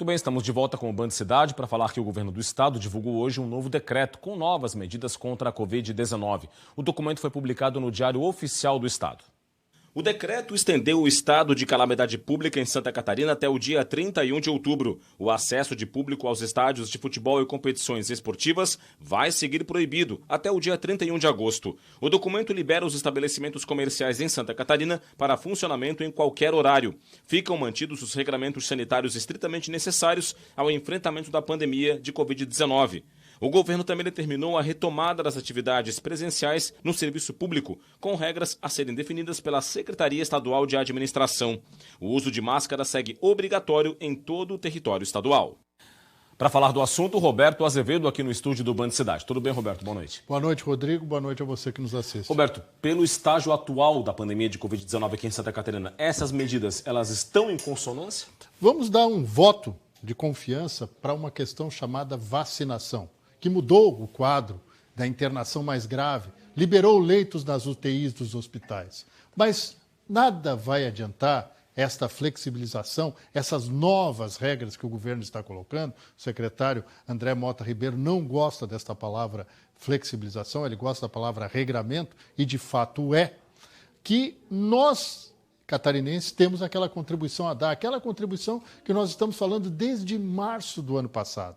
Muito bem, estamos de volta com o Band Cidade para falar que o governo do estado divulgou hoje um novo decreto com novas medidas contra a Covid-19. O documento foi publicado no Diário Oficial do Estado. O decreto estendeu o estado de calamidade pública em Santa Catarina até o dia 31 de outubro. O acesso de público aos estádios de futebol e competições esportivas vai seguir proibido até o dia 31 de agosto. O documento libera os estabelecimentos comerciais em Santa Catarina para funcionamento em qualquer horário. Ficam mantidos os regramentos sanitários estritamente necessários ao enfrentamento da pandemia de Covid-19. O governo também determinou a retomada das atividades presenciais no serviço público, com regras a serem definidas pela Secretaria Estadual de Administração. O uso de máscara segue obrigatório em todo o território estadual. Para falar do assunto, Roberto Azevedo aqui no estúdio do Band Cidade. Tudo bem, Roberto? Boa noite. Boa noite, Rodrigo. Boa noite a você que nos assiste. Roberto, pelo estágio atual da pandemia de Covid-19 aqui em Santa Catarina, essas medidas, elas estão em consonância? Vamos dar um voto de confiança para uma questão chamada vacinação, que mudou o quadro da internação mais grave, liberou leitos nas UTIs dos hospitais. Mas nada vai adiantar esta flexibilização, essas novas regras que o governo está colocando. O secretário André Mota Ribeiro não gosta desta palavra flexibilização, ele gosta da palavra regramento, e de fato é, que nós, catarinenses, temos aquela contribuição a dar, aquela contribuição que nós estamos falando desde março do ano passado.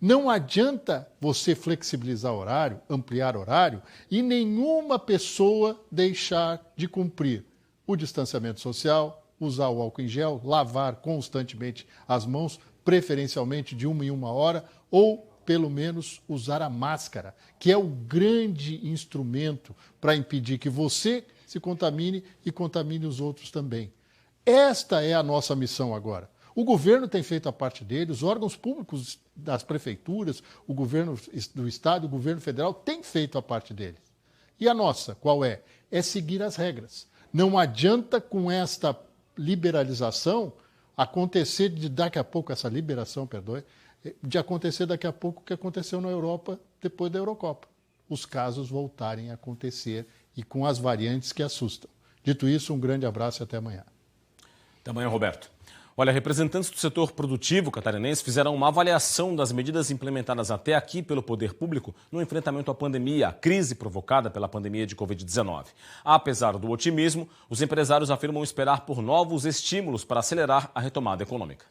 Não adianta você flexibilizar horário, ampliar horário e nenhuma pessoa deixar de cumprir o distanciamento social, usar o álcool em gel, lavar constantemente as mãos, preferencialmente de 1 em 1 hora, ou pelo menos usar a máscara, que é o grande instrumento para impedir que você se contamine e contamine os outros também. Esta é a nossa missão agora. O governo tem feito a parte dele, os órgãos públicos das prefeituras, o governo do estado, o governo federal tem feito a parte deles. E a nossa, qual é? É seguir as regras. Não adianta com esta liberalização acontecer de daqui a pouco, essa liberação, perdoe, de acontecer daqui a pouco o que aconteceu na Europa depois da Eurocopa. Os casos voltarem a acontecer e com as variantes que assustam. Dito isso, um grande abraço e até amanhã. Até amanhã, Roberto. Olha, representantes do setor produtivo catarinense fizeram uma avaliação das medidas implementadas até aqui pelo poder público no enfrentamento à pandemia, à crise provocada pela pandemia de Covid-19. Apesar do otimismo, os empresários afirmam esperar por novos estímulos para acelerar a retomada econômica.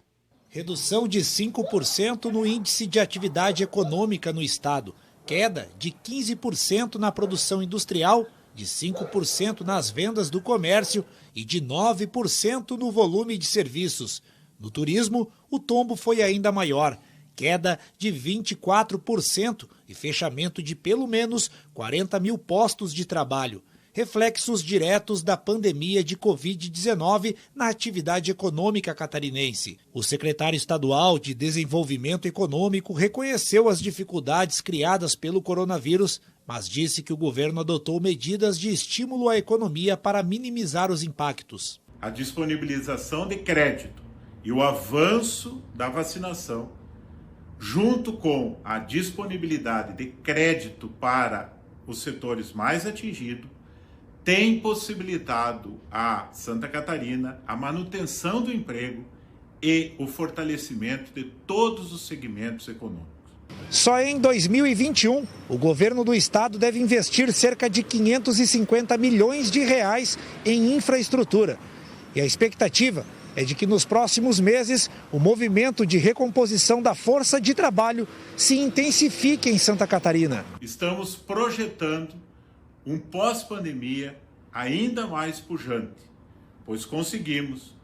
Redução de 5% no índice de atividade econômica no estado, queda de 15% na produção industrial, de 5% nas vendas do comércio e de 9% no volume de serviços. No turismo, o tombo foi ainda maior, queda de 24% e fechamento de pelo menos 40 mil postos de trabalho. Reflexos diretos da pandemia de Covid-19 na atividade econômica catarinense. O secretário estadual de Desenvolvimento Econômico reconheceu as dificuldades criadas pelo coronavírus, mas disse que o governo adotou medidas de estímulo à economia para minimizar os impactos. A disponibilização de crédito e o avanço da vacinação, junto com a disponibilidade de crédito para os setores mais atingidos, tem possibilitado a Santa Catarina a manutenção do emprego e o fortalecimento de todos os segmentos econômicos. Só em 2021, o governo do estado deve investir cerca de 550 milhões de reais em infraestrutura. E a expectativa é de que nos próximos meses o movimento de recomposição da força de trabalho se intensifique em Santa Catarina. Estamos projetando um pós-pandemia ainda mais pujante, pois conseguimos,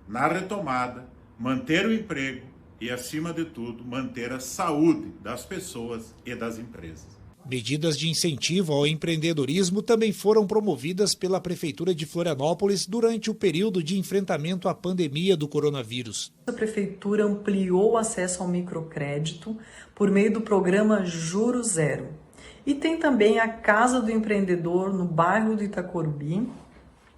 na retomada, manter o emprego e, acima de tudo, manter a saúde das pessoas e das empresas. Medidas de incentivo ao empreendedorismo também foram promovidas pela Prefeitura de Florianópolis durante o período de enfrentamento à pandemia do coronavírus. A Prefeitura ampliou o acesso ao microcrédito por meio do programa Juro Zero. E tem também a Casa do Empreendedor no bairro do Itacorubi,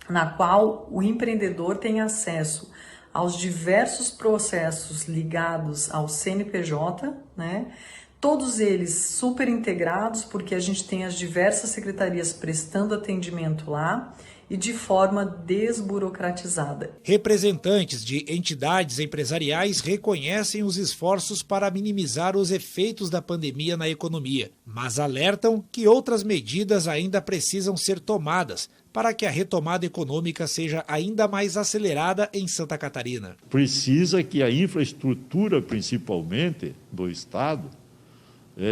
na qual o empreendedor tem acesso aos diversos processos ligados ao CNPJ, né? Todos eles super integrados, porque a gente tem as diversas secretarias prestando atendimento lá, e de forma desburocratizada. Representantes de entidades empresariais reconhecem os esforços para minimizar os efeitos da pandemia na economia, mas alertam que outras medidas ainda precisam ser tomadas para que a retomada econômica seja ainda mais acelerada em Santa Catarina. Precisa que a infraestrutura, principalmente do Estado,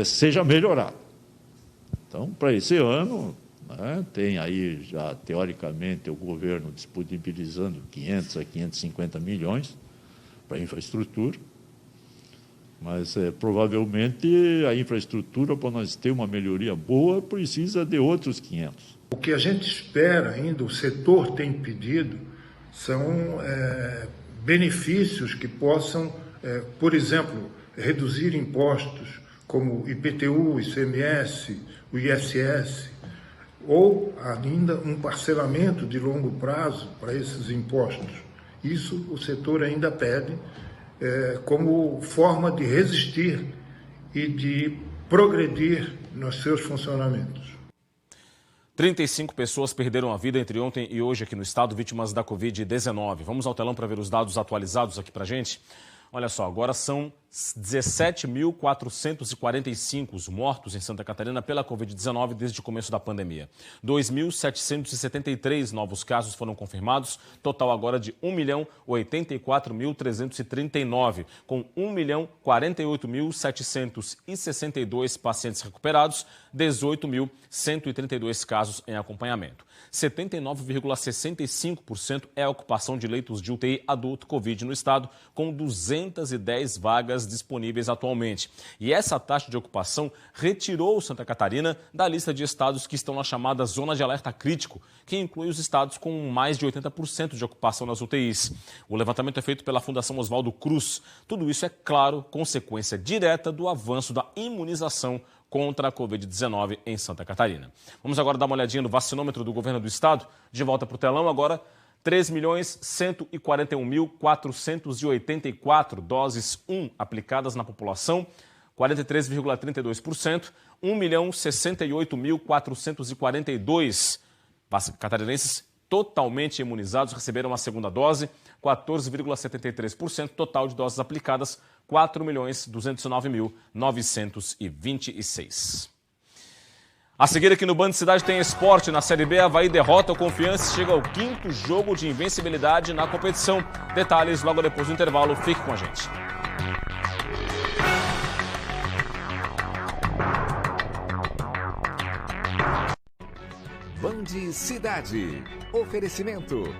seja melhorada. Então, para esse ano, tem aí já, teoricamente, o governo disponibilizando 500 a 550 milhões para a infraestrutura, mas provavelmente a infraestrutura, para nós ter uma melhoria boa, precisa de outros 500. O que a gente espera ainda, o setor tem pedido, são benefícios que possam, por exemplo, reduzir impostos como IPTU, ICMS, o ISS, ou ainda um parcelamento de longo prazo para esses impostos. Isso o setor ainda pede como forma de resistir e de progredir nos seus funcionamentos. 35 pessoas perderam a vida entre ontem e hoje aqui no estado, vítimas da Covid-19. Vamos ao telão para ver os dados atualizados aqui para a gente. Olha só, agora são 17.445 os mortos em Santa Catarina pela Covid-19 desde o começo da pandemia. 2.773 novos casos foram confirmados, total agora de 1.084.339, com 1.048.762 pacientes recuperados, 18.132 casos em acompanhamento. 79,65% é a ocupação de leitos de UTI adulto Covid no estado, com 210 vagas disponíveis atualmente. E essa taxa de ocupação retirou Santa Catarina da lista de estados que estão na chamada zona de alerta crítico, que inclui os estados com mais de 80% de ocupação nas UTIs. O levantamento é feito pela Fundação Oswaldo Cruz. Tudo isso é, claro, consequência direta do avanço da imunização contra a Covid-19 em Santa Catarina. Vamos agora dar uma olhadinha no vacinômetro do governo do estado. De volta para o telão agora, 3.141.484 doses aplicadas na população, 43,32%, 1.068.442 catarinenses totalmente imunizados receberam a segunda dose, 14,73%, total de doses aplicadas, 4.209.926. A seguir aqui no Band Cidade tem esporte. Na Série B, Avaí derrota o Confiança e chega ao 5º jogo de invencibilidade na competição. Detalhes logo depois do intervalo. Fique com a gente. Band Cidade. Oferecimento.